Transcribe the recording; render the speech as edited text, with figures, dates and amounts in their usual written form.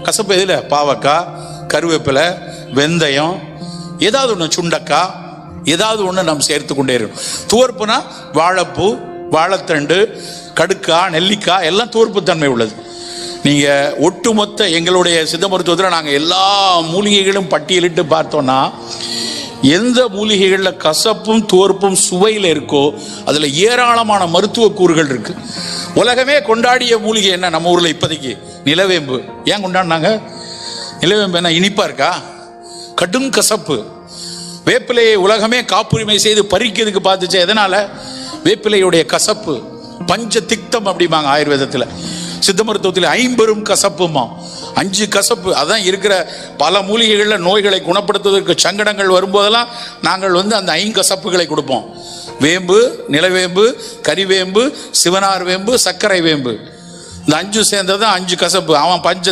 கசப்பு எதில்? பாவக்காய், கருவேப்பிலை, வெந்தயம், ஏதாவது ஒன்று, சுண்டக்காய், ஏதாவது ஒன்று நம்ம சேர்த்து கொண்டே இருக்கும். துவர்ப்புனா வாழைப்பூ, வாழைத்தண்டு, கடுக்காய், நெல்லிக்காய் எல்லாம் துவர்ப்பு தன்மை உள்ளது. நீங்கள் ஒட்டுமொத்த எங்களுடைய சித்த மருத்துவத்தில் நாங்கள் எல்லா மூலிகைகளும் பட்டியலிட்டு பார்த்தோன்னா எந்த மூலிகைகளில் கசப்பும் துவர்ப்பும் சுவையில் இருக்கோ அதில் ஏராளமான மருத்துவ கூறுகள் இருக்கு. உலகமே கொண்டாடிய மூலிகை என்ன நம்ம ஊரில் இப்போதைக்கு? நிலவேம்பு. ஏன் கொண்டாடினாங்க? நிலவேம்பு என்ன இனிப்பா இருக்கா? கடும் கசப்பு. வேப்பிலையை உலகமே காப்புரிமை செய்து பறிக்கிறதுக்கு பார்த்துச்சு. எதனால? வேப்பிலையுடைய கசப்பு. பஞ்ச திக்தம் அப்படிம்பாங்க ஆயுர்வேதத்தில். சித்த மருத்துவத்தில் 50 கசப்புமா, 5 கசப்பு. அதான் இருக்கிற பல மூலிகைகளில் நோய்களை குணப்படுத்துவதற்கு சங்கடங்கள் வரும்போதெல்லாம் நாங்கள் அந்த 5 கசப்புகளை கொடுப்போம். வேம்பு, நிலவேம்பு, கரிவேம்பு, சிவனார் வேம்பு, சர்க்கரை வேம்பு. இந்த 5 சேர்ந்தது 5 கசப்பு. அவன் பஞ்ச